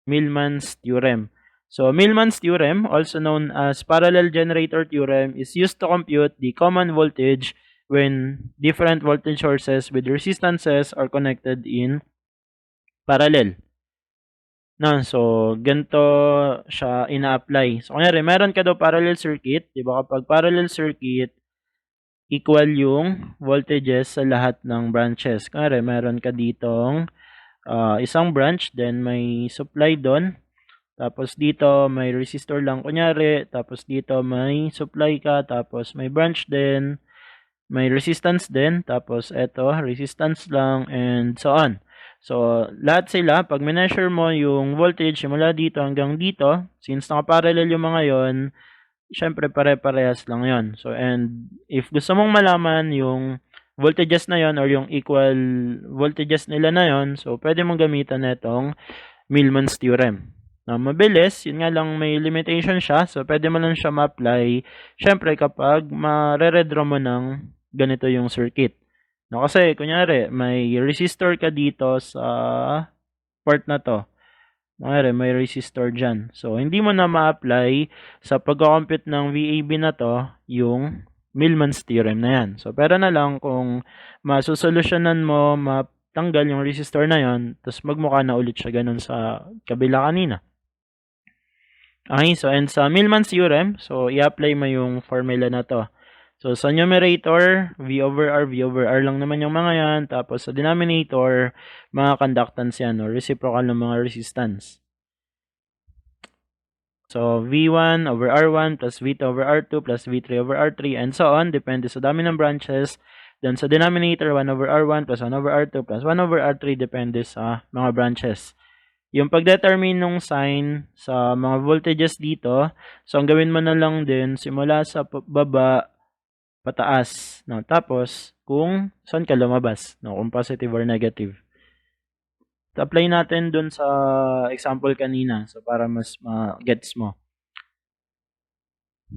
Millman's theorem. So, Millman's theorem, also known as parallel generator theorem, is used to compute the common voltage when different voltage sources with resistances are connected in parallel. No, so ganito siya ina-apply. So, kunyari, meron ka daw parallel circuit, di ba? Kapag parallel circuit, equal yung voltages sa lahat ng branches. Kunyari, meron ka ditong isang branch, then may supply doon. Tapos dito may resistor lang kunyari, tapos dito may supply ka, tapos may branch din, may resistance din, tapos eto resistance lang and so on. So lahat sila pag measure mo yung voltage mula dito hanggang dito, since nakaparallel yung mga yon, syempre pare-parehas lang yon. So and if gusto mong malaman yung voltages na yon or yung equal voltages nila na yon, so pwede mong gamitan netong Millman's theorem. Na mabilis, yun nga lang may limitation siya, so pwede mo lang siya ma-apply syempre kapag mare-redraw mo ng ganito yung circuit. No, kasi kunyari may resistor ka dito sa part na to. Kunyari may resistor dyan. So hindi mo na ma-apply sa pag-compute ng VAB na to yung Millman's theorem na yan. So pero na lang kung masusolusyonan mo, tanggal yung resistor na yon, tapos magmukha na ulit siya ganun sa kabila kanina. Okay, so and sa Millman's theorem, so i-apply mo yung formula na to. So sa numerator, V over R lang naman yung mga yan. Tapos sa denominator, mga conductance yan or reciprocal ng mga resistance. So V1 over R1 plus V2 over R2 plus V3 over R3 and so on. Depende sa dami ng branches. Then sa denominator, 1 over R1 plus 1 over R2 plus 1 over R3 depende sa mga branches. Yung pag-determine ng sign sa mga voltages dito, so ang gawin mo na lang din simula sa baba pataas, no? Tapos kung saan ka lumabas, no? Kung positive or negative. Apply natin dun sa example kanina, so para mas ma-gets mo.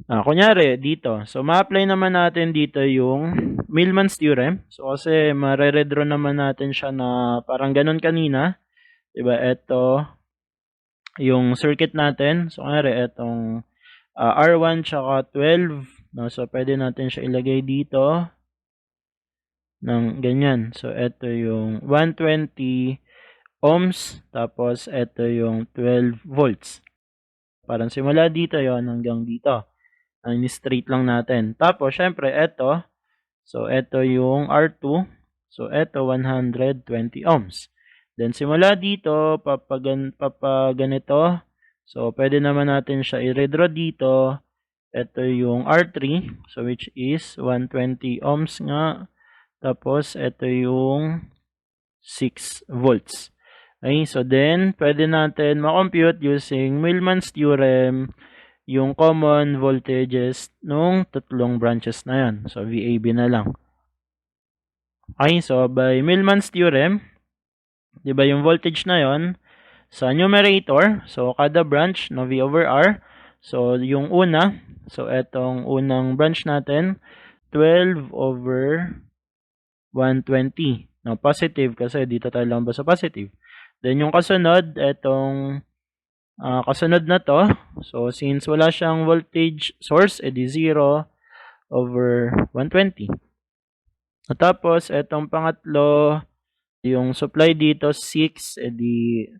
Kunyari dito, so ma-apply naman natin dito yung Millman's theorem. So kasi mare-redraw naman natin siya na parang ganun kanina. Diba? Ito yung circuit natin. So kunyari itong R1 tsaka 12. No? So pwede natin siya ilagay dito ng ganyan. So ito yung 120 ohms. Tapos ito yung 12 volts. Parang simula dito yon hanggang dito. Straight lang natin. Tapos, syempre, ito. So, ito yung R2. So, ito, 120 ohms. Then, simula dito, papaganito. So, pwede naman natin siya i-redraw dito. Ito yung R3. So, which is 120 ohms nga. Tapos, ito yung 6 volts. Okay, so then, pwede natin ma-compute using Millman's theorem yung common voltages nung tatlong branches na yan. So, VAB na lang. Okay, so by Millman's theorem, di ba yung voltage na yon sa numerator, so kada branch, no, V over R. So, yung una, so etong unang branch natin, 12 over 120. No, positive kasi dito tayo lang ba sa positive. Then, yung kasunod, etong kasunod na to, so since wala siyang voltage source, edi 0 over 120. At tapos, etong pangatlo, yung supply dito, 6, edi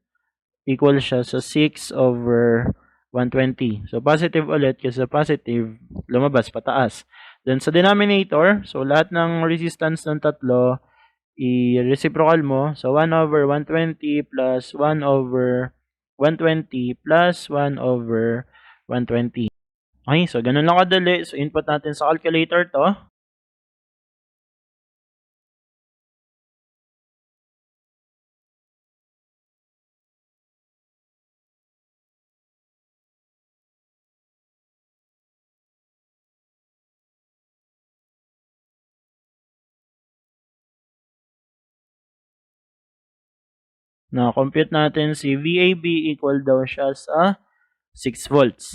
equal siya sa 6 over 120. So, positive ulit kasi positive, lumabas, pataas. Then, sa denominator, so lahat ng resistance ng tatlo, i-reciprocal mo. So, 1 over 120 plus 1 over 120 plus 1 over 120. Okay, so ganun lang kadali. So, input natin sa calculator to. Na-compute natin si VAB equal daw siya sa 6 volts.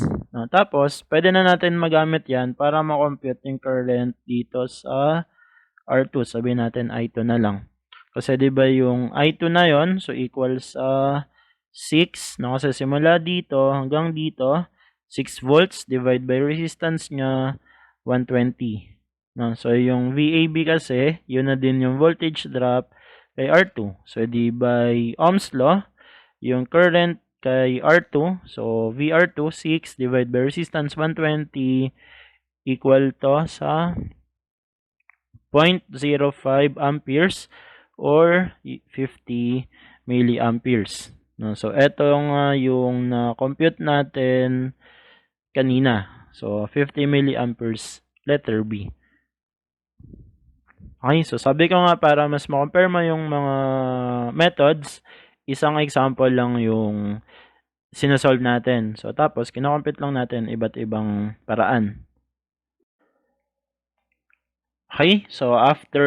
Tapos, pwede na natin magamit yan para ma-compute yung current dito sa R2. Sabihin natin I2 na lang. Kasi 'di ba yung I2 na yon, so equal sa 6, no? Kasi simula dito hanggang dito, 6 volts divide by resistance niya, 120. No? So, yung VAB kasi, yun na din yung voltage drop kay R2. So, di by Ohm's law, yung current kay R2, so VR2, 6 divide by resistance 120 equal to sa 0.05 amperes or 50 milliamperes. No, so ito nga yung na-compute natin kanina. So 50 milliamperes, letter B. Okay, so sabi ko nga para mas ma-compare mo yung mga methods, isang example lang yung sinasolve natin. So tapos kinocompute lang natin iba't ibang paraan. Okay, so after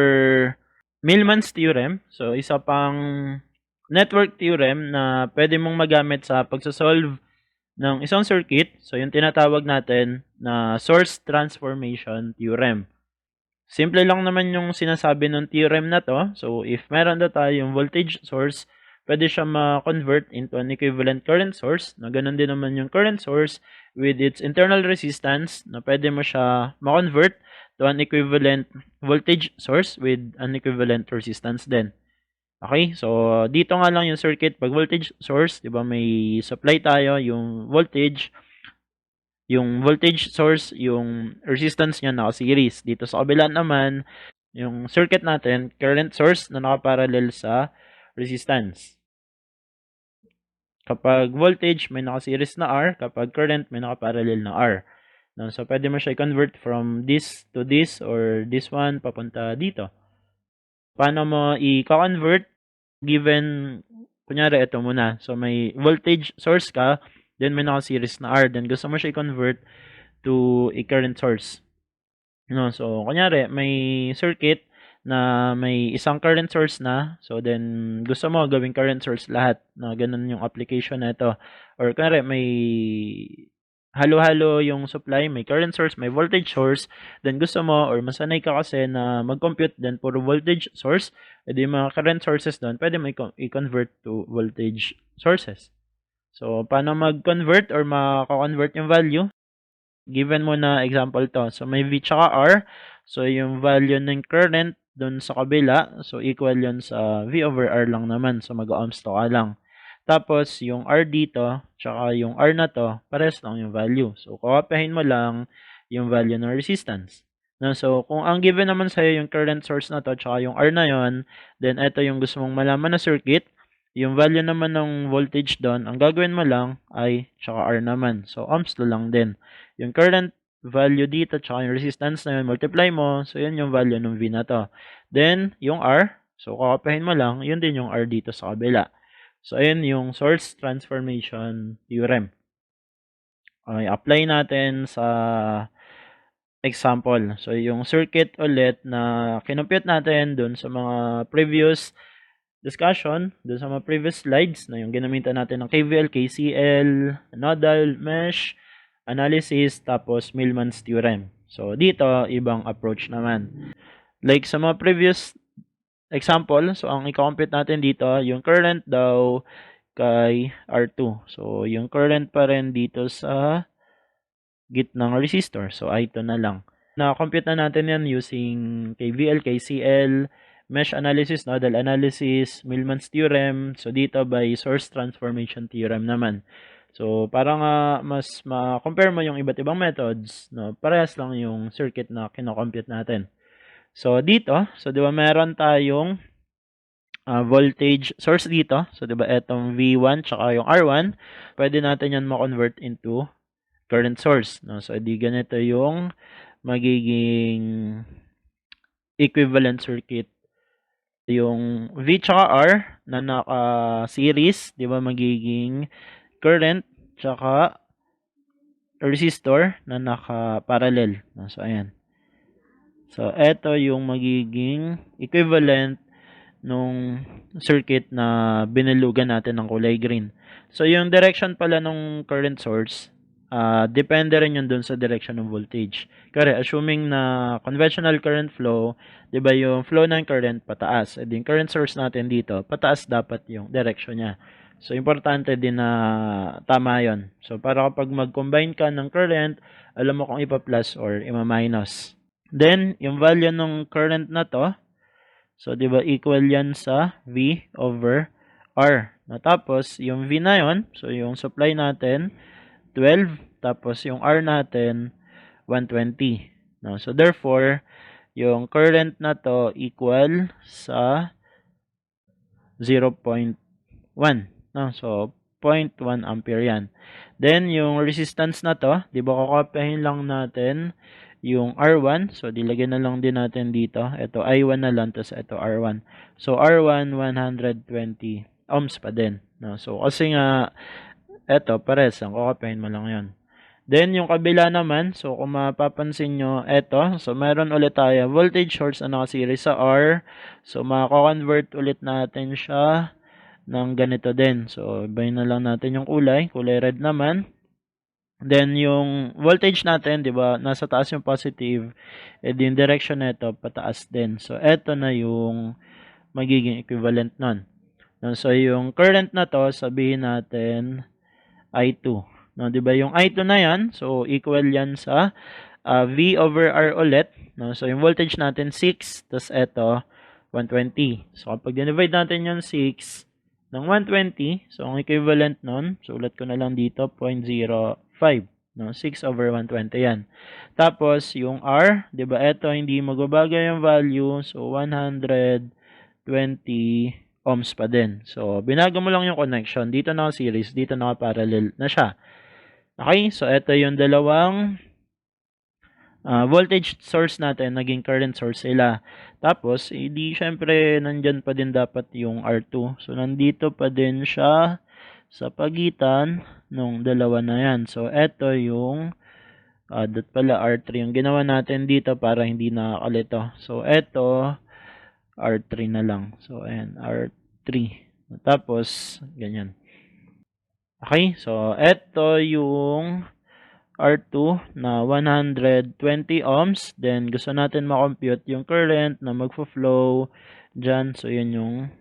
Millman's theorem, so isa pang network theorem na pwede mong magamit sa pagsasolve ng isang circuit. So yung tinatawag natin na source transformation theorem. Simple lang naman yung sinasabi ng theorem na to. So if meron na tayong voltage source, pwede siya ma-convert into an equivalent current source. Na ganun din naman yung current source with its internal resistance na pwede mo siya ma-convert to an equivalent voltage source with an equivalent resistance din. Okay, so dito nga lang yung circuit pag voltage source, 'di ba, may supply tayo, yung voltage source, yung resistance niya naka-series. Dito sa kabila naman, yung circuit natin, current source na naka-parallel sa resistance. Kapag voltage, may naka-series na R. Kapag current, may naka-parallel na R. No, so, pwede mo siya i-convert from this to this or this one papunta dito. Paano mo i-convert? Given, kunyari, ito muna. So, may voltage source ka, then may naka-series na R. Then, gusto mo siya i-convert to a current source. No, so, kunyari, may circuit na may isang current source na. So, then, gusto mo gawing current source lahat. Na ganun yung application na ito. Or, kunyari, may halo-halo yung supply, may current source, may voltage source, then gusto mo or masanay ka kasi na mag-compute then puro voltage source, edi mga current sources doon, pwede mo i-convert to voltage sources. So, paano mag-convert or maka-convert yung value? Given mo na example to. So, may V tsaka R. So, yung value ng current doon sa kabila, so equal yun sa V over R lang naman. So, mag-ohms to ka lang. Tapos, yung R dito, tsaka yung R na to, pares lang yung value. So, kukopiahin mo lang yung value ng resistance. No, so, kung ang given naman sa'yo yung current source na to, tsaka yung R na yon, then ito yung gusto mong malaman na circuit. Yung value naman ng voltage doon, ang gagawin mo lang ay tsaka R naman. So, ohms to lang din. Yung current value dito, tsaka yung resistance na yun, multiply mo. So, yun yung value ng V na to. Then, yung R, so, kukopiahin mo lang, yun din yung R dito sa kabila. So, ayun yung source transformation theorem. Okay, apply natin sa example. So, yung circuit ulit na kinompute natin dun sa mga previous discussion, dun sa mga previous slides na yung ginamitan natin ng KVL, KCL, nodal, mesh, analysis, tapos Millman's theorem. So, dito, ibang approach naman. Like sa mga previous example, so ang i-compute natin dito, yung current daw kay R2. So, yung current pa rin dito sa gitnang resistor. So, I2 na lang. Na-compute na natin yan using KVL, KCL, mesh analysis, nodal analysis, Millman's theorem. So, dito by source transformation theorem naman. So, para nga mas ma-compare mo yung iba't ibang methods, no, parehas lang yung circuit na kino-compute natin. So, dito, so di ba meron tayong voltage source dito. So, di ba etong V1 tsaka yung R1, pwede natin yan ma-convert into current source. No? So, di ganito yung magiging equivalent circuit. Yung V tsaka R na naka-series, di ba magiging current tsaka resistor na naka-parallel. No? So, ayan. So, eto yung magiging equivalent nung circuit na binilugan natin ng kulay green. So, yung direction pala nung current source, depende rin yun dun sa direction ng voltage. Kaya, assuming na conventional current flow, di ba yung flow ng current pataas. E yung current source natin dito, pataas dapat yung direction niya. So, importante din na tama yon. So, para kapag mag-combine ka ng current, alam mo kung ipa-plus or ima-minus. Then, yung value ng current na to, so, di ba, equal yan sa V over R. Tapos, yung V na yon, so, yung supply natin, 12, tapos yung R natin, 120. No? So, therefore, yung current na to equal sa 0.1. No? So, 0.1 ampere yan. Then, yung resistance na to, di ba kakopyahin lang natin yung R1. So, dilagyan na lang din natin dito. Ito, I1 na lang, tapos ito, R1. So, R1, 120 ohms pa din. No? So, kasi nga, ito, pares lang. Kakopyahin mo lang yun. Then, yung kabila naman, so kung mapapansin nyo, eto, so meron ulit tayo voltage source na naka-series sa R. So, mako-convert ulit natin siya ng ganito din. So, ibahin na lang natin yung kulay red naman. Then, yung voltage natin, di ba, nasa taas yung positive, yung direction nito, pataas din. So, eto na yung magiging equivalent nun. So, yung current na to, sabihin natin, I2. No, 'di ba yung I2 na 'yan, so equal 'yan sa V over R ulit, no? So yung voltage natin 6, tas ito 120. So kapag divide natin yung 6 ng 120, so ang equivalent nun, sulat ko na lang dito 0.05, no? 6 over 120 'yan. Tapos yung R, 'di ba? Ito hindi magbabago yung value, so 120 ohms pa din. So binago mo lang yung connection, dito naka-series, dito naka-parallel na siya. Okay, so ito yung dalawang voltage source natin, naging current source sila. Tapos, hindi syempre nandyan pa din dapat yung R2. So, nandito pa din siya sa pagitan ng dalawa na yan. So, ito yung dot pala R3 yung ginawa natin dito para hindi nakakalito. So, ito R3 na lang. So, ayan, R3. Tapos, ganyan. Okay, so ito yung R2 na 120 ohms. Then, gusto natin makompute yung current na magfo-flow dyan. So, yun yung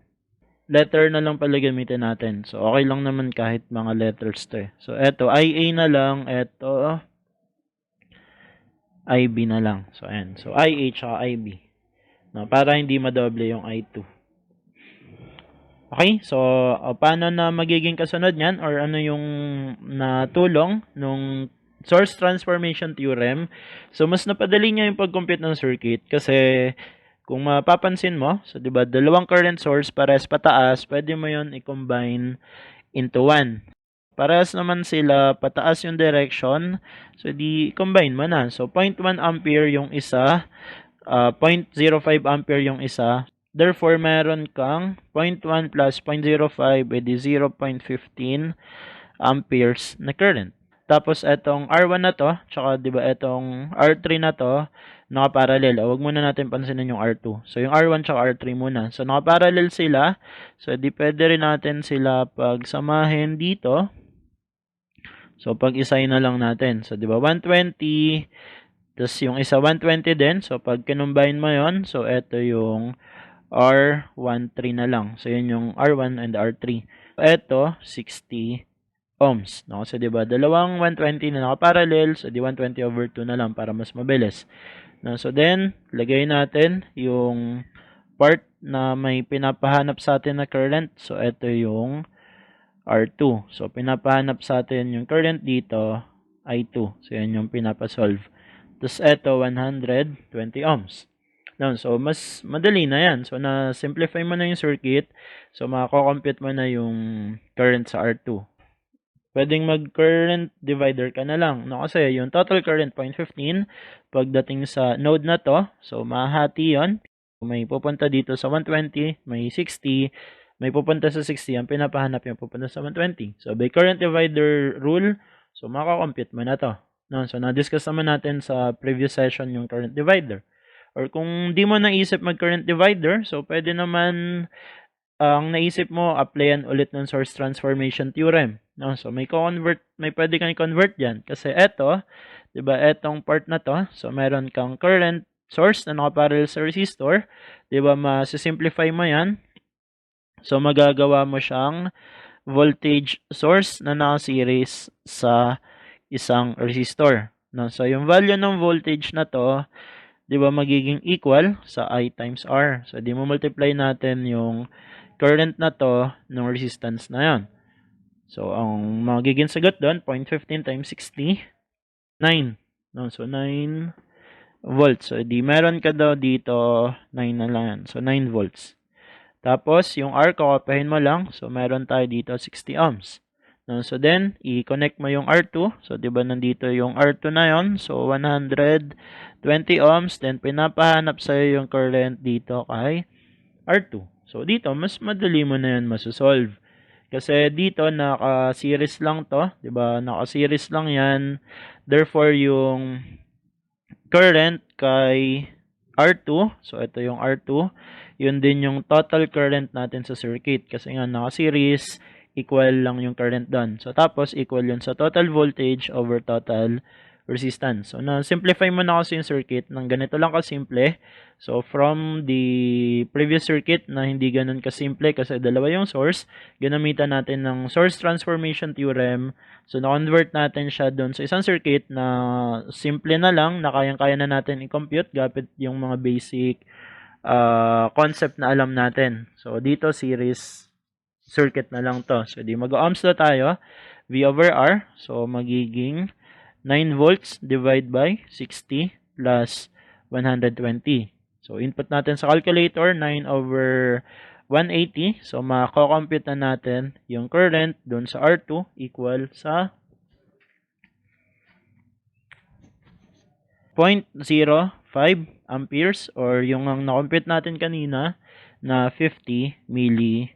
letter na lang pala gamitin natin. So, okay lang naman kahit mga letters to. So, ito, IA na lang. Ito, IB na lang. So, ayan. So, IA tsaka IB. No, para hindi madoble yung I2. Okay, so paano na magiging kasunod niyan or ano yung natulong nung source transformation theorem? So mas napadali niya yung pag-compute ng circuit kasi kung mapapansin mo, so 'di ba, dalawang current source pares pataas, pwede mo 'yon i-combine into one. Parehas naman sila, pataas yung direction, so di combine mo na. So 0.1 ampere yung isa, 0.05 ampere yung isa. Therefore, meron kang 0.1 plus 0.05 edi 0.15 amperes na current. Tapos, etong R1 na to, tsaka diba etong R3 na to, nakaparallel. Huwag muna natin pansinin yung R2. So, yung R1 tsaka R3 muna. So, nakaparallel sila. So, di pwede rin natin sila pagsamahin dito. So, pag-isay na lang natin. So, diba 120, tapos yung isa 120 din. So, pag kinumbine mo yon, so, eto yung R13 na lang. So, yun yung R1 and R3. Ito, 60 ohms. No? So, diba, dalawang 120 na nakaparallel. So, di 120 over 2 na lang para mas mabilis. No? So, then, lagay natin yung part na may pinapahanap sa atin na current. So, ito yung R2. So, pinapahanap sa atin yung current dito, I2. So, yan yung pinapasolve. Tapos, ito, 120 ohms. No, so, mas madali na yan. So, na-simplify mo na yung circuit. So, makakompute mo na yung current sa R2. Pwedeng mag-current divider ka na lang. No, kasi yung total current, 0.15. Pagdating sa node na to, so, mahati yon. May pupunta dito sa 120, may 60, may pupunta sa 60. Ang pinapahanap yung pupunta sa 120. So, by current divider rule, so, makakompute mo na to. No, so, na-discuss naman natin sa previous session yung current divider. Or kung di mo naisip mag-current divider, so pwede naman ang naisip mo, applyan ulit ng source transformation theorem. No? So may pwede kang i-convert diyan kasi eto, 'di ba, etong part na to, so meron kang current source na nakaparallel sa resistor, 'di ba, ma-simplify mo 'yan. So magagawa mo siyang voltage source na naka-series sa isang resistor. No? So, yung value ng voltage na to, di ba, magiging equal sa I times R. So, di mo multiply natin yung current na to ng resistance na yan. So, ang magiging sagot doon, 0.15 times 60, 9. No? So, 9 volts. So, di meron ka daw dito, 9 na lang yan. So, 9 volts. Tapos, yung R, kakopahin mo lang. So, meron tayo dito 60 ohms. No? So, then, i-connect mo yung R2. So, di ba nandito yung R2 na yon. So, 120 ohms. Then, pinapahanap sa'yo yung current dito kay R2. So, dito, mas madali mo na yan masosolve. Kasi dito, naka-series lang to. Di ba? Naka-series lang yan. Therefore, yung current kay R2, so ito yung R2, yun din yung total current natin sa circuit kasi nga naka-series, equal lang yung current doon. So tapos equal yun sa total voltage over total resistance. So na-simplify mo na kasi yung circuit ng ganito lang kasimple. So from the previous circuit na hindi ganun kasimple kasi dalawa yung source, ginamitan natin ng source transformation theorem. So na-convert natin siya doon sa isang circuit na simple na lang, na kayang-kaya na natin i-compute gamit yung mga basic concept na alam natin. So dito series circuit na lang to. So di mag-ohms na tayo. V over R. So magiging 9 volts divide by 60 plus 120. So input natin sa calculator 9 over 180. So mako-compute na natin yung current dun sa R2 equal sa 0.05 amperes or yung na-compute natin kanina na 50 milliamperes.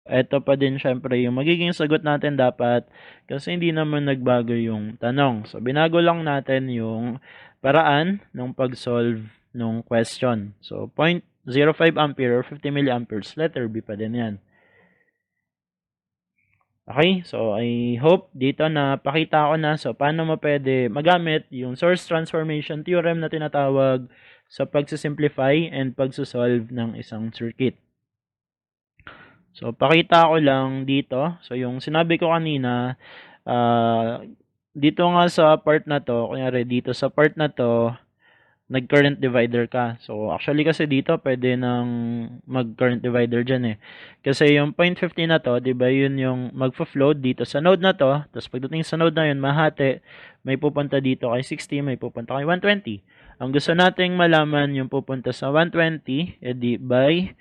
Ito pa din syempre yung magiging sagot natin dapat kasi hindi naman nagbago yung tanong. So, binago lang natin yung paraan ng pag-solve ng question. So, 0.05 ampere or 50 milliamperes, letter B pa din yan. Okay, so I hope dito na pakita ko na so paano mo pwede magamit yung source transformation theorem na tinatawag sa pagsisimplify and pagsosolve ng isang circuit. So, pakita ko lang dito. So, yung sinabi ko kanina, dito nga sa part na to, kunyari dito sa part na to, nag-current divider ka. So, actually kasi dito, pwede nang mag-current divider dyan eh. Kasi yung 0.50 na to, di ba yun yung magfo-float dito sa node na to. Tapos pagdating sa node na yun, mahati. May pupunta dito kay 60, may pupunta kay 120. Ang gusto nating malaman yung pupunta sa 120, edi by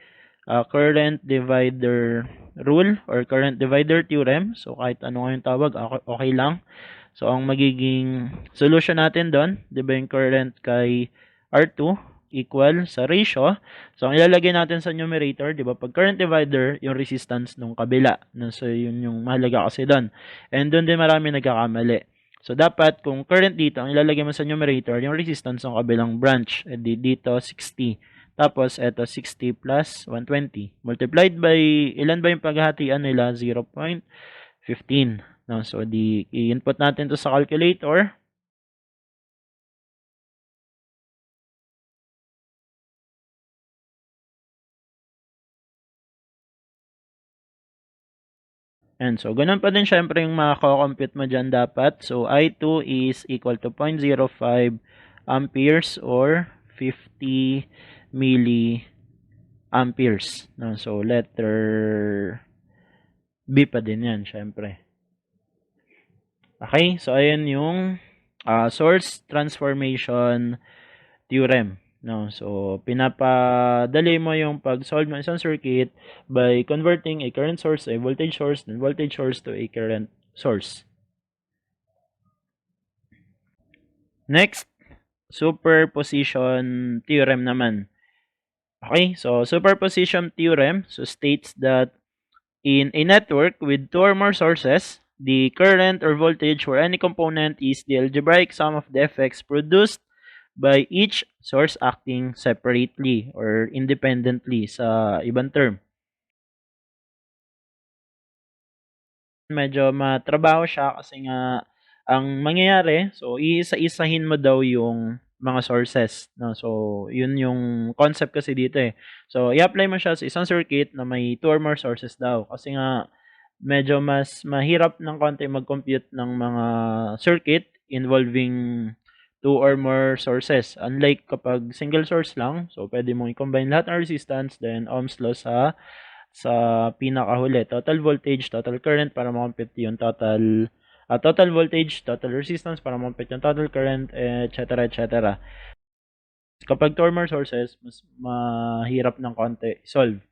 current divider rule or current divider theorem. So, kahit ano yung tawag, okay lang. So, ang magiging solution natin doon, di ba yung current kay R2 equal sa ratio. So, ang ilalagay natin sa numerator, di ba, pag current divider, yung resistance nung kabila. So, yun yung mahalaga kasi doon. And doon din marami nagkakamali. So, dapat kung current dito, ang ilalagay mo sa numerator, yung resistance ng kabilang branch. Dito, 60. Tapos, eto 60 plus 120. Multiplied by, ilan ba yung paghahatian nila? 0.15. No? So, i-input natin to sa calculator. And so, ganun pa din syempre yung makaka-compute mo dyan dapat. So, I2 is equal to 0.05 amperes or 50 milliamperes. No? So, letter B pa din yan, syempre. Okay, so ayan yung source transformation theorem. No? So, pinapadali mo yung pag-solve ng isang circuit by converting a current source, a voltage source, and voltage source to a current source. Next, superposition theorem naman. Okay, so superposition theorem states that in a network with two or more sources, the current or voltage for any component is the algebraic sum of the effects produced by each source acting separately or independently sa ibang term. Medyo matrabaho siya kasi nga ang mangyayari, so iisa-isahin mo daw yung mga sources, no? So, yun yung concept kasi dito eh. So, i-apply mo siya sa isang circuit na may 2 or more sources daw. Kasi nga, medyo mas mahirap ng konti mag-compute ng mga circuit involving 2 or more sources. Unlike kapag single source lang, so pwede mong i-combine lahat ng resistance, then Ohm's law sa pinakahuli, total voltage, total current para ma-compute yung total voltage, total resistance para ma-compute yung total current, etc. etc. Kapag 2 or more sources, mas mahirap ng konti solve.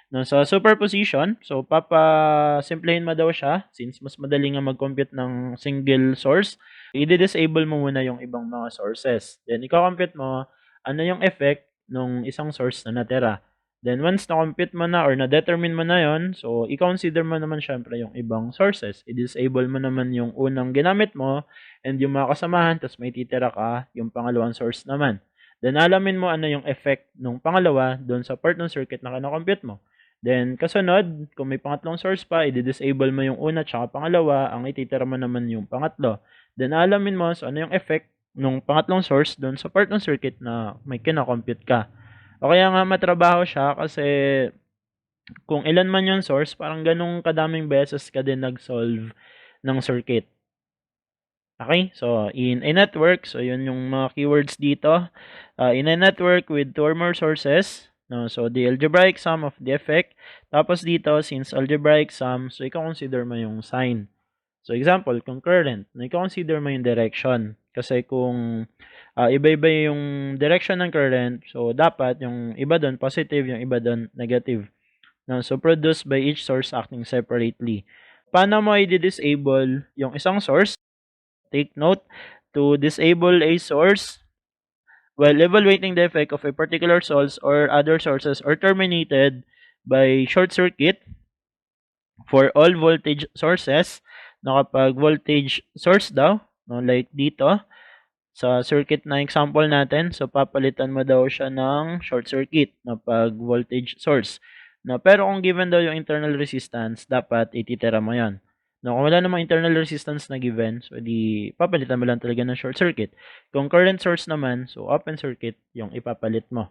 No, sa superposition, so papasimplihin mo daw siya since mas madali nga mag-compute ng single source. I-disable mo muna yung ibang mga sources. Then i-compute mo ano yung effect nung isang source na natira. Then once na-compute mo na or na-determine mo na yon, so i-consider mo naman syempre yung ibang sources. I-disable mo naman yung unang ginamit mo and yung mga kasamahan, tapos may titira ka yung pangalawang source naman. Then alamin mo ano yung effect nung pangalawa doon sa part ng circuit na kina-compute mo. Then, kasunod, kung may pangatlong source pa, i-disable mo yung una tsaka pangalawa, ang ititira mo naman yung pangatlo. Then, alamin mo so ano yung effect nung pangatlong source doon sa part ng circuit na may kina-compute ka. O kaya nga matrabaho siya kasi kung ilan man yung source, parang ganong kadaming beses ka din nag-solve ng circuit. Okay? So, in a network, so yun yung mga keywords dito. In a network with 2 or more sources, no, so the algebraic sum of the effect. Tapos dito, since algebraic sum, so i-consider mo yung sign. So example, kung current, no, i-consider mo yung direction. Kasi kung iba-iba yung direction ng current, so dapat yung iba doon positive, yung iba doon negative. No, so produced by each source acting separately. Paano mo i-disable yung isang source? Take note, to disable a source while evaluating the effect of a particular source or other sources or terminated by short circuit for all voltage sources. No, kapag voltage source daw, no, like dito, sa circuit na example natin, so papalitan mo daw siya ng short circuit na pag voltage source. No, pero kung given daw yung internal resistance, dapat ititira mo yan. No, kung wala namang internal resistance na given, so di papalitan mo lang talaga ng short circuit. Kung current source naman, so open circuit yung ipapalit mo.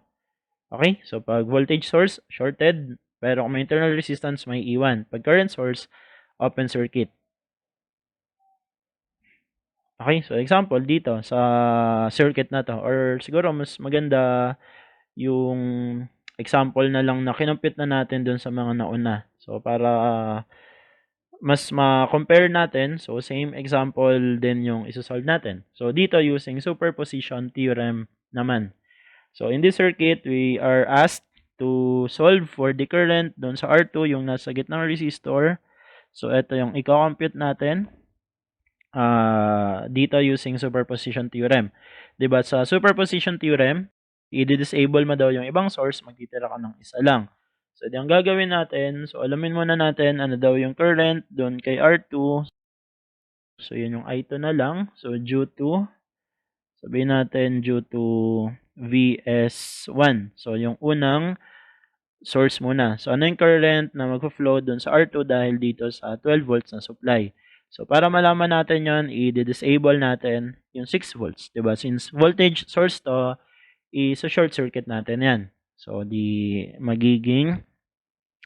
Okay? So pag voltage source, shorted, pero kung may internal resistance, may iwan. Pag current source, open circuit. Okay? So example dito sa circuit na to, or siguro mas maganda yung example na lang na kinumpit na natin dun sa mga nauna. So para mas ma-compare natin, so same example din yung isosolve natin. So dito using superposition theorem naman. So in this circuit, we are asked to solve for the current doon sa R2, yung nasa gitnang resistor. So ito yung i-compute natin dito using superposition theorem. Diba sa superposition theorem, i-disable mo daw yung ibang source, magtitira ka ng isa lang. So, ang gagawin natin, so alamin muna natin ano daw yung current doon kay R2. So, yun yung I2 na lang. So, due to, sabihin natin due to VS1. So, yung unang source muna. So, ano yung current na magpo-flow doon sa R2 dahil dito sa 12 volts na supply. So, para malaman natin yon, i-disable natin yung 6 volts. Diba? Since voltage source to, i-short circuit natin yan. So, di magiging,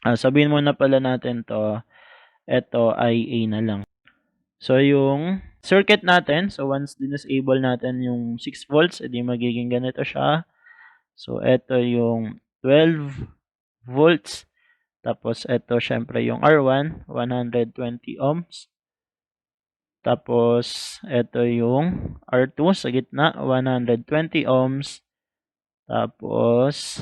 sabihin muna pala natin to, eto IA na lang. So, yung circuit natin, so once disable natin yung 6 volts, edi magiging ganito siya. So, eto yung 12 volts. Tapos, eto syempre yung R1, 120 ohms. Tapos, eto yung R2 sa gitna, 120 ohms. Tapos,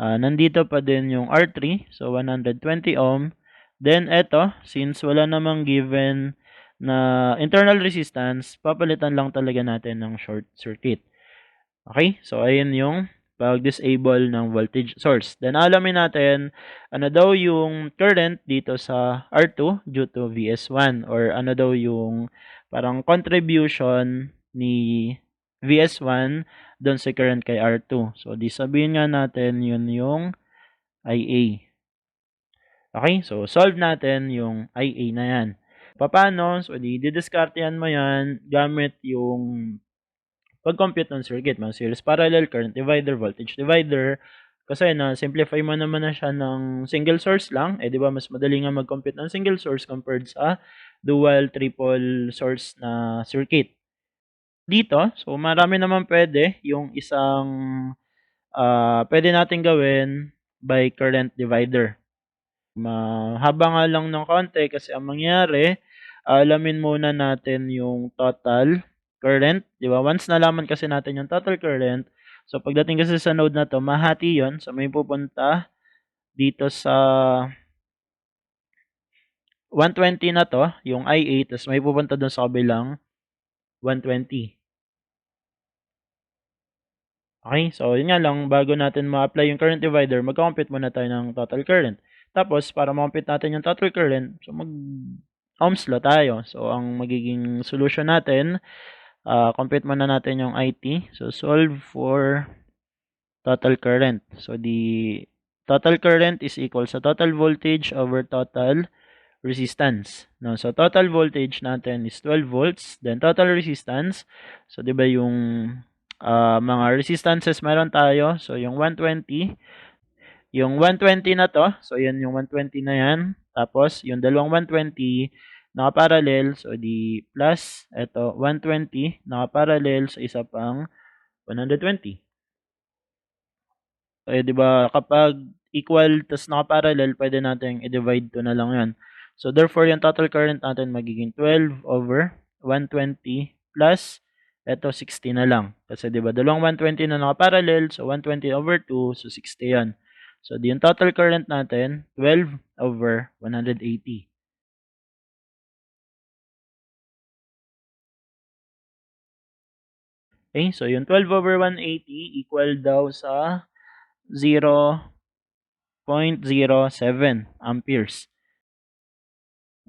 nandito pa din yung R3, so 120 ohm. Then, eto, since wala namang given na internal resistance, papalitan lang talaga natin ng short circuit. Okay? So, ayun yung pag-disable ng voltage source. Then, alamin natin, ano daw yung current dito sa R2 due to VS1 or ano daw yung parang contribution ni VS1 doon sa current kay R2. So, di sabihin nga natin yun yung IA. Okay? So, solve natin yung IA na yan. Paano? So, di didiskartehan mo yan gamit yung pag-compute ng circuit, mga series parallel, current divider, voltage divider. Kasi na-simplify mo naman na siya ng single source lang, di ba mas madali nga mag-compute ng single source compared sa dual, triple source na circuit. Dito, so marami naman pwede, yung isang pwede natin gawin by current divider. Mahaba nga lang ng konti kasi ang mangyari, alamin muna natin yung total current, di ba? Once nalaman kasi natin yung total current, so pagdating kasi sa node na to, mahati yon. So may pupunta dito sa 120 na to, yung IA, tapos may pupunta doon sa kabilang 120. Okay, so yun nga lang, bago natin ma-apply yung current divider, mag-compute muna tayo ng total current. Tapos, para ma-compute natin yung total current, so Ohm's law tayo. So, ang magiging solution natin, compute muna natin yung IT. So, solve for total current. So, the total current is equal sa total voltage over total resistance. No? So, total voltage natin is 12 volts. Then, total resistance. So, di ba yung mga resistances meron tayo. So, yung 120. Yung 120 na to. So, yan yung 120 na yan. Tapos, yung dalawang 120 nakaparallel. So, di plus. Ito, 120 nakaparallel sa isa pang 120. Di ba kapag equal tas nakaparallel, pwede natin i-divide to na lang yan. So, therefore, yung total current natin magiging 12 over 120 plus ito 60 na lang. Kasi 'di ba dalawang 120 na nakaparallel, so 120 over 2, so 60 yan. So, yung total current natin, 12 over 180. Okay, so yung 12 over 180 equal daw sa 0.07 amperes.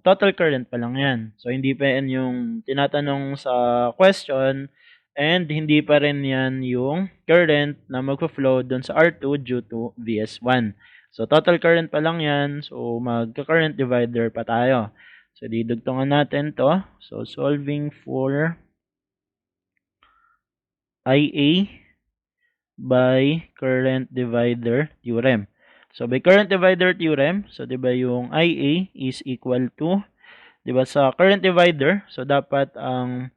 Total current pa lang yan. So, hindi pa yan yung tinatanong sa question and hindi pa rin yan yung current na magpo-flow doon sa R2 due to VS1. So, total current pa lang yan. So, magka-current divider pa tayo. So, didugtungan natin to. So, solving for IA by current divider theorem. So, by current divider theorem, so, di ba yung IA is equal to, di ba sa current divider, so, dapat ang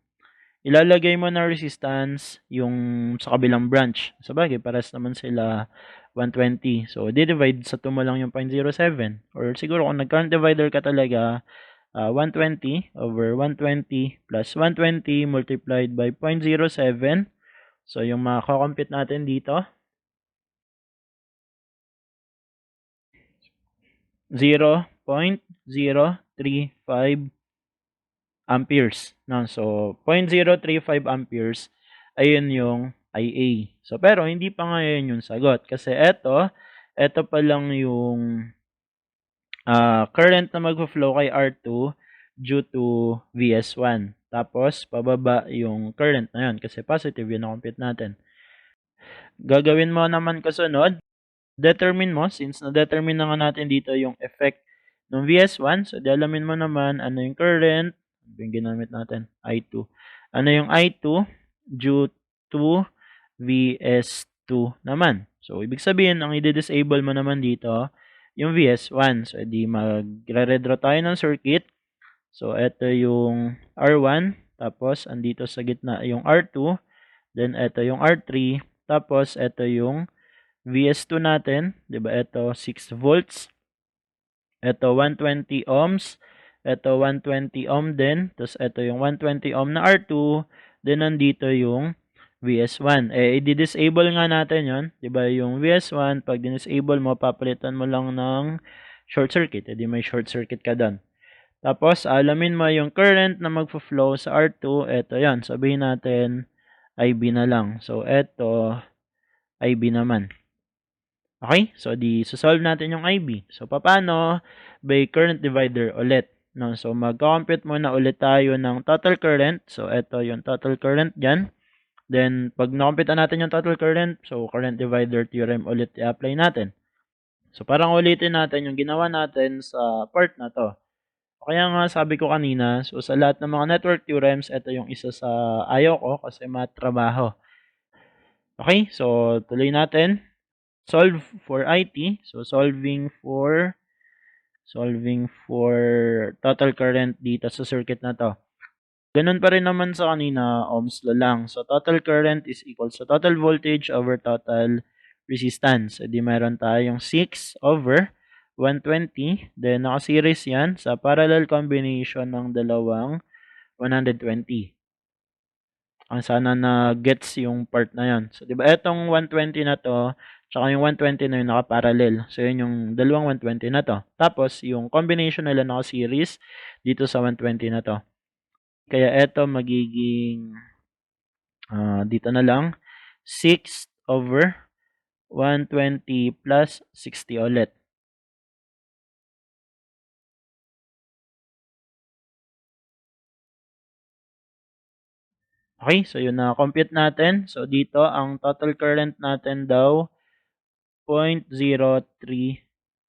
ilalagay mo na resistance yung sa kabilang branch. Sabagay, pares naman sila 120. So, di-divide sa 2 mo lang yung 0.07. Or siguro kung nag-current divider ka talaga, 120 over 120 plus 120 multiplied by 0.07. So, yung makakompute natin dito, 0.035 amperes. No? So, 0.035 amperes, ayun yung IA. So, pero hindi pa ngayon yung sagot. Kasi ito pa lang yung current na mag-flow kay R2 due to VS1. Tapos, pababa yung current na yun kasi positive yun na-compute natin. Gagawin mo naman kasunod, determine mo, since na-determine na nga natin dito yung effect ng VS1, so alamin mo naman ano yung current, yung ginamit natin, I2. Ano yung I2 due to VS2 naman. So, ibig sabihin, ang i-disable mo naman dito, yung VS1. So, edi magre-redraw tayo ng circuit. So, ito yung R1, tapos andito sa gitna yung R2, then ito yung R3, tapos ito yung VS2 natin, 'di ba? Ito 6 volts. Ito 120 ohms. Ito 120 ohm din. Tapos ito yung 120 ohm na R2. Then nandito yung VS1. I-disable nga natin 'yon, 'di ba? Yung VS1 pag disable mo, papalitan mo lang ng short circuit. Edi may short circuit ka doon. Tapos alamin mo yung current na magfo-flow sa R2. Ito 'yan. Sabihin natin IB na lang. So ito IB naman. Okay? So, solve natin yung IB. So, paano? By current divider ulit. No? So, mag-compute muna ulit tayo ng total current. So, ito yung total current dyan. Then, pag na-compute natin yung total current, so, current divider theorem ulit i-apply natin. So, parang ulitin natin yung ginawa natin sa part na to. Kaya nga sabi ko kanina, so sa lahat ng mga network theorems, ito yung isa sa ayaw ko kasi matrabaho. Okay, so tuloy natin. Solve for IT. So solving for total current dito sa circuit na to. Ganun pa rin naman sa kanina, ohms law lang. So total current is equal sa total voltage over total resistance. So di meron tayong 6 over 120. Then naka-series yan sa parallel combination ng dalawang 120. Ang sana na gets yung part na yan. So, di ba, etong 120 na to, tsaka yung 120 na yun naka-parallel. So, yun yung dalawang 120 na to. Tapos, yung combination nila naka-series dito sa 120 na to. Kaya eto magiging, dito na lang, 6 over 120 plus 60 ulit. Okay, so yun na compute natin. So, dito, ang total current natin daw, 0.03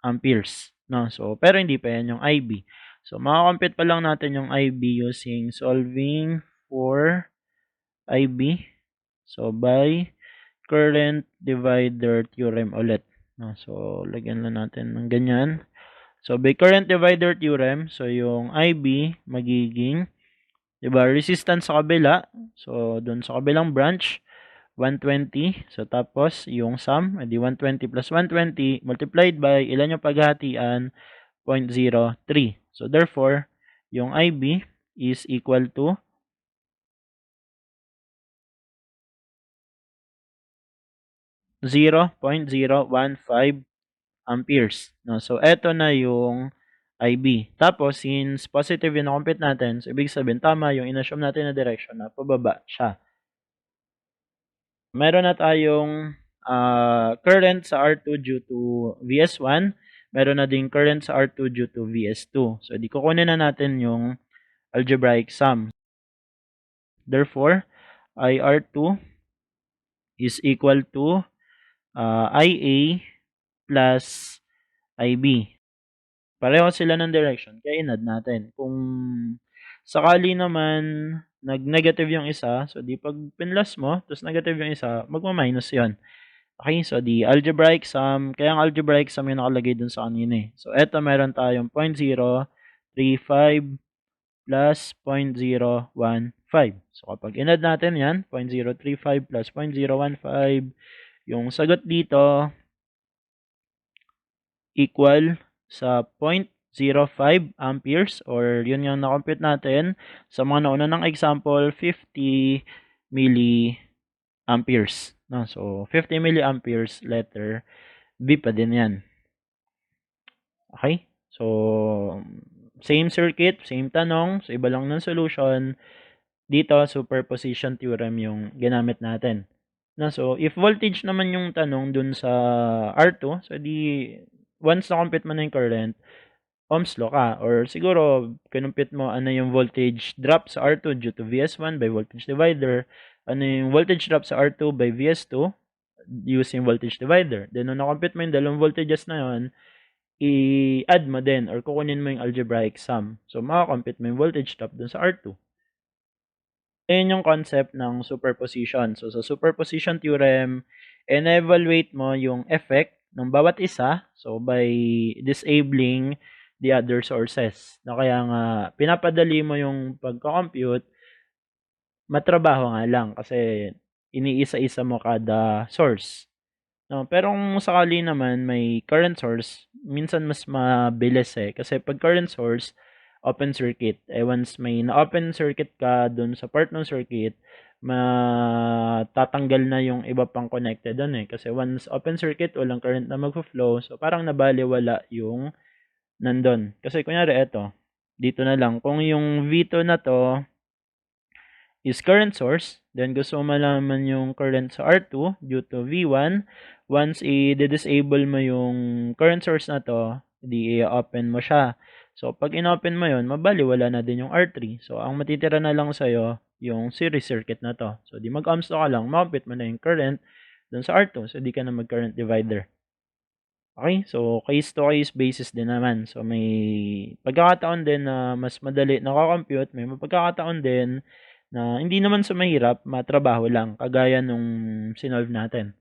amperes. No? So, pero hindi pa yan yung IB. So, makakompute pa lang natin yung IB using solving for IB. So, by current divider theorem ulit. No? So, lagyan lang natin ng ganyan. So, by current divider theorem, so yung IB magiging, diba, resistance sa kabila. So, dun sa kabilang branch, 120. So, tapos, yung sum, edi 120 plus 120 multiplied by ilan yung paghahatian? 0.03. So, therefore, yung IB is equal to 0.015 amperes. No? So, eto na yung IB. Tapos, since positive yung na-compute natin, so, ibig sabihin, tama yung in-assume natin na direction na pababa siya. Meron na tayong current sa R2 due to VS1. Meron na din current sa R2 due to VS2. So, di kukunin na natin yung algebraic sum. Therefore, IR2 is equal to IA plus IB. Pareho sila ng direction, kaya inad natin. Kung sakali naman nag-negative yung isa, so di pag pinlas mo, tapos negative yung isa, magma-minus yon. Okay, so the algebraic sum, kaya ang algebraic sum yung nakalagay dun sa kanina eh. So, eto meron tayong 0.035 plus 0.015. So, kapag inad natin yan, 0.035 plus 0.015, yung sagot dito equal sa 0.05 amperes or yun yung na-compute natin sa mga nauna ng example, 50 milliamperes. No? So, 50 milliamperes, letter B pa din yan. Okay? So, same circuit, same tanong. So, iba lang ng solution. Dito, superposition theorem yung ginamit natin. Na, so, if voltage naman yung tanong dun sa R2, so di, once na-compute mo na yung current, Ohm's law ka. Or siguro, kinumpit mo ano yung voltage drop sa R2 due to VS1 by voltage divider. Ano yung voltage drop sa R2 by VS2 using voltage divider. Then, nung na-compute mo yung dalawang voltages na yun, i-add mo din or kukunin mo yung algebraic sum. So, makakompute mo yung voltage drop dun sa R2. Ayan yung concept ng superposition. So, sa superposition theorem, in-evaluate mo yung effect ng bawat isa. So, by disabling the other sources. Na kaya nga, pinapadali mo yung pagka-compute, matrabaho nga lang kasi iniisa-isa mo kada source. No, pero kung sakali naman may current source, minsan mas mabilis eh. Kasi pag current source, open circuit. Once may na-open circuit ka dun sa part ng circuit, matatanggal na yung iba pang connected dun eh. Kasi once open circuit, walang current na magfo-flow. So, parang nabaliwala yung nandun. Kasi kunyari, eto, dito na lang. Kung yung V2 na to is current source, then gusto mo malaman yung current sa R2 due to V1. Once i-disable mo yung current source na to, i-open mo siya. So, pag in-open mo yun, mabaliwala na din yung R3. So, ang matitira na lang sa'yo, yung series circuit na to. So, di mag-ohms law ka lang, ma-compute mo na yung current dun sa R2. So, di ka na mag-current divider. Okay, so case to case basis din naman. So may pagkakataon din na mas madali nako-compute, may pagkakataon din na hindi naman sa mahirap, matrabaho lang kagaya nung sinolve natin.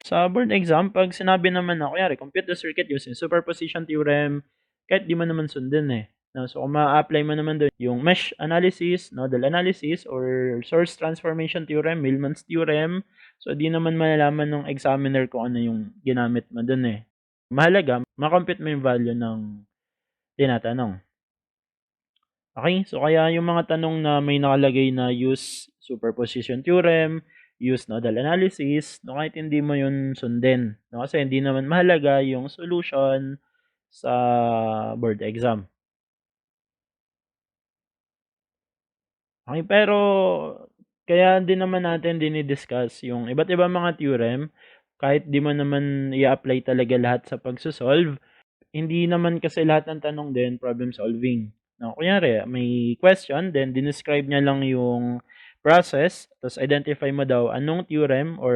Sa board exam 'pag sinabi naman na kunyari compute the circuit using superposition theorem, kahit 'di mo naman sundin, eh, 'no. So kung maa-apply mo naman dun yung mesh analysis, nodal analysis, or source transformation theorem, Millman's theorem, so 'di naman malalaman nung examiner kung ano yung ginamit mo dun, eh. Mahalaga ma-compute mo yung value ng tinatanong. Okay, so kaya yung mga tanong na may nakalagay na use superposition theorem, use nodal analysis, no, kahit hindi mo yun sundin, no, kasi hindi naman mahalaga yung solution sa board exam. Okay, pero kaya din naman natin dini-discuss yung iba't ibang mga theorem, kahit di mo naman i-apply talaga lahat sa pagso-solve. Hindi naman kasi lahat ng tanong din problem solving. No, kunyari may question then dinescribe niya lang yung process tapos identify mo daw anong theorem or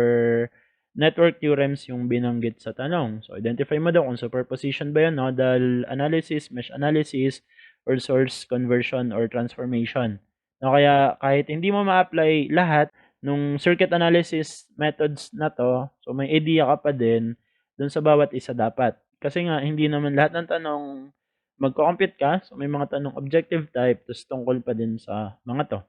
network theorems yung binanggit sa tanong. So identify mo daw kung superposition ba yun, nodal analysis, mesh analysis, or source conversion or transformation. No, kaya kahit hindi mo ma-apply lahat nung circuit analysis methods na 'to, so may idea ka pa din dun sa bawat isa dapat. Kasi nga hindi naman lahat ng tanong magko-compute ka, so may mga tanong objective type ta's tungkol pa din sa mga 'to.